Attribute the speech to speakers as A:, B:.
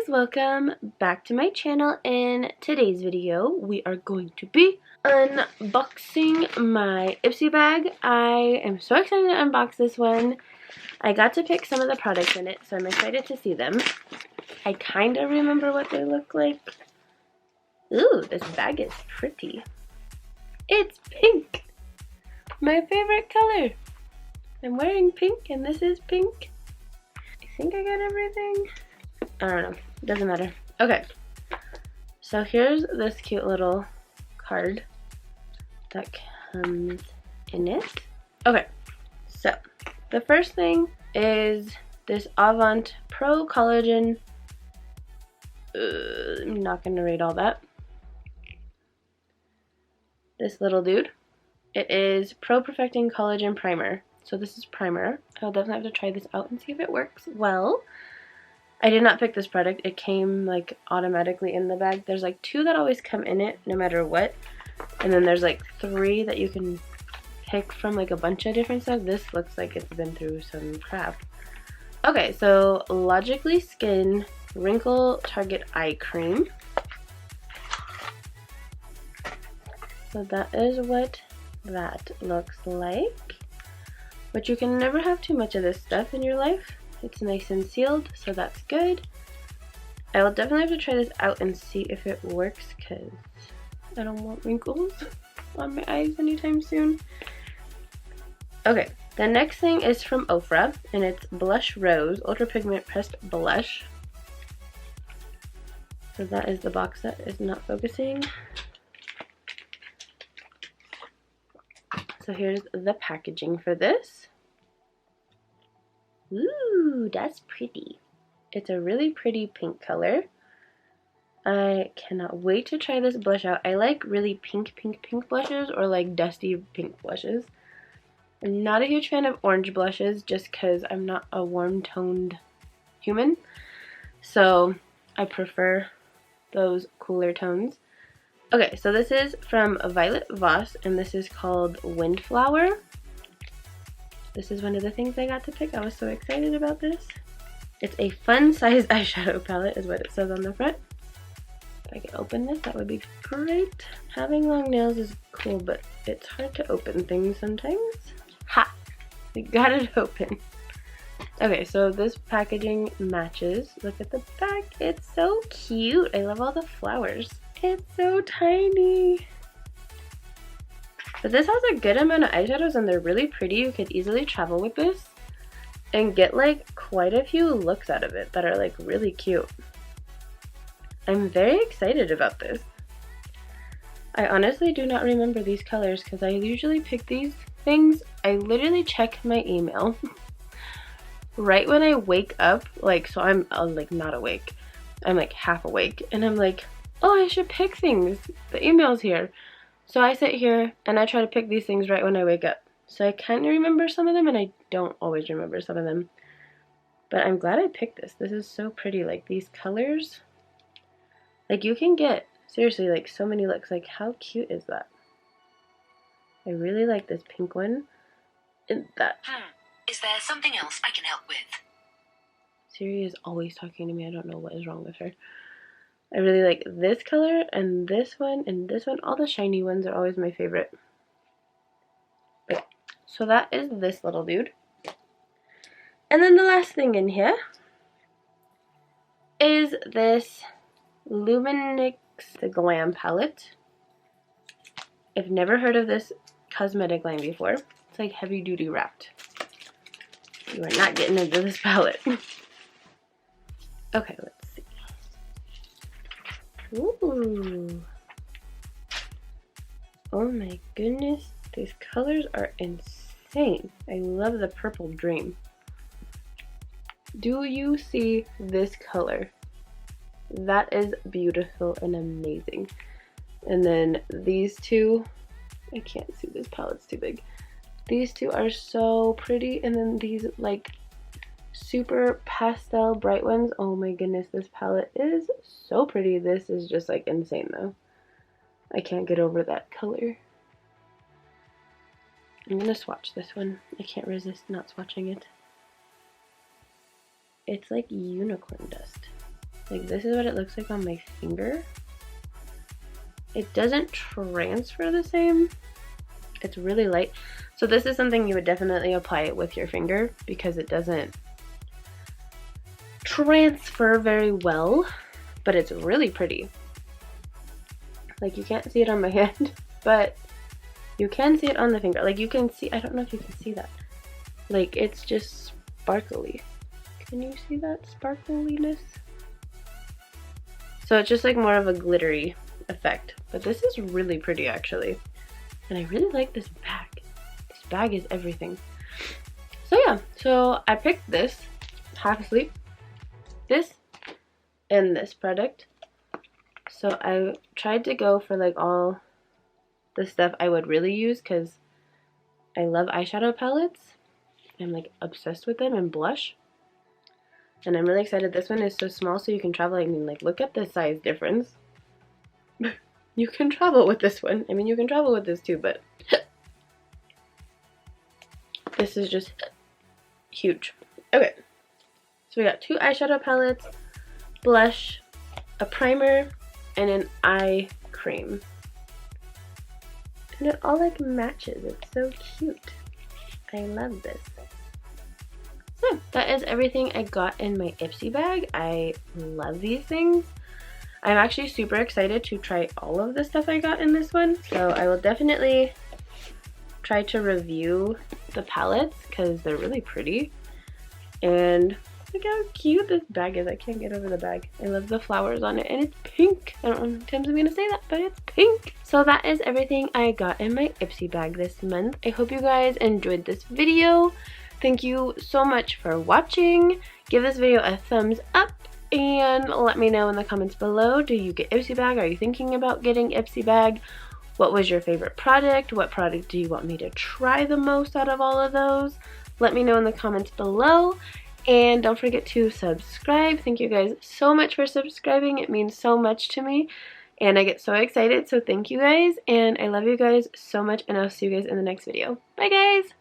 A: guys, welcome back to my channel. In today's video we are going to be unboxing my Ipsy bag. I am so excited to unbox this one. I got to pick some of the products in it, so I'm excited to see them. I kind of remember what they look like. Ooh, this bag is pretty. It's pink! My favorite color! I'm wearing pink and this is pink. I think I got everything. I don't know. Doesn't matter. Okay. So here's this cute little card that comes in it. Okay. So the first thing is this Avant Pro Collagen. I'm not going to read all that. This little dude. It is Pro Perfecting Collagen Primer. So this is primer. I'll definitely have to try this out and see if it works well. I did not pick this product. It came like automatically in the bag. There's like 2 that always come in it no matter what. And then there's like 3 that you can pick from like a bunch of different stuff. This looks like it's been through some crap. Okay, so Logically Skin Wrinkle Target Eye Cream. So that is what that looks like. But you can never have too much of this stuff in your life. It's nice and sealed, so that's good. I will definitely have to try this out and see if it works, because I don't want wrinkles on my eyes anytime soon. Okay, the next thing is from Ofra, and it's Blush Rose Ultra Pigment Pressed Blush. So that is the box that is not focusing. So here's the packaging for this. Ooh, that's pretty. It's a really pretty pink color. I cannot wait to try this blush out. I like really pink blushes, or like dusty pink blushes. I'm not a huge fan of orange blushes just because I'm not a warm toned human. So I prefer those cooler tones. Okay, so this is from Violet Voss, and this is called Windflower. This is one of the things I got to pick. I was so excited about this. It's a fun-sized eyeshadow palette is what it says on the front. If I could open this, that would be great. Having long nails is cool, but it's hard to open things sometimes. Ha! I got it open. Okay, so this packaging matches. Look at the back. It's so cute. I love all the flowers. It's so tiny. But this has a good amount of eyeshadows and they're really pretty. You could easily travel with this and get like quite a few looks out of it that are like really cute. I'm very excited about this. I honestly do not remember these colors because I usually pick these things. I literally check my email right when I wake up. Like, so I'm like not awake. I'm like half awake and I'm like, oh, I should pick things. The email's here. So I sit here and I try to pick these things right when I wake up. So I kind of remember some of them and I don't always remember some of them. But I'm glad I picked this. This is so pretty. Like these colors. Like you can get, seriously, like so many looks. Like how cute is that? I really like this pink one. And that.
B: Is there something else I can help with?
A: Siri is always talking to me. I don't know what is wrong with her. I really like this color and this one and this one. All the shiny ones are always my favorite. But, so that is this little dude. And then the last thing in here is this Luminix the Glam palette. I've never heard of this cosmetic line before. It's like heavy duty wrapped. You are not getting into this palette. Okay, let's see. Ooh. Oh my goodness. These colors are insane. I love the Purple Dream. Do you see this color? That is beautiful and amazing. And then these two, I can't see, this palette's too big. These two are so pretty. And then these like super pastel bright ones. Oh my goodness, this palette is so pretty. This is just like insane though. I can't get over that color. I'm gonna swatch this one. I can't resist not swatching it. It's like unicorn dust. Like, this is what it looks like on my finger. It doesn't transfer the same. It's really light. So this is something you would definitely apply it with your finger because it doesn't transfer very well, but it's really pretty. Like, you can't see it on my hand, but you can see it on the finger. Like, you can see, I don't know if you can see that. Like, it's just sparkly. Can you see that sparkliness? So it's just like more of a glittery effect. But this is really pretty actually. And I really like this bag. This bag is everything. So yeah, so I picked this, half asleep, this, and this product. So I tried to go for like all the stuff I would really use because I love eyeshadow palettes. I'm like obsessed with them, and blush. And I'm really excited. This one is so small so you can travel. I mean, like, look at the size difference. You can travel with this one. I mean, you can travel with this too, but this is just huge. Okay, so we got 2 eyeshadow palettes, blush, a primer, and an eye cream. And it all like matches. It's so cute. I love this. So that is everything I got in my Ipsy bag. I love these things. I'm actually super excited to try all of the stuff I got in this one. So I will definitely try to review the palettes because they're really pretty. And look how cute this bag is. I can't get over the bag. I love the flowers on it, and it's pink. I don't know how many times I'm gonna say that, but it's pink. So that is everything I got in my Ipsy bag this month. I hope you guys enjoyed this video. Thank you so much for watching. Give this video a thumbs up and let me know in the comments below. Do you get Ipsy bag? Are you thinking about getting Ipsy bag? What was your favorite product? What product do you want me to try the most out of all of those? Let me know in the comments below. And don't forget to subscribe. Thank you guys so much for subscribing. It means so much to me. And I get so excited. So thank you guys. And I love you guys so much. And I'll see you guys in the next video. Bye guys!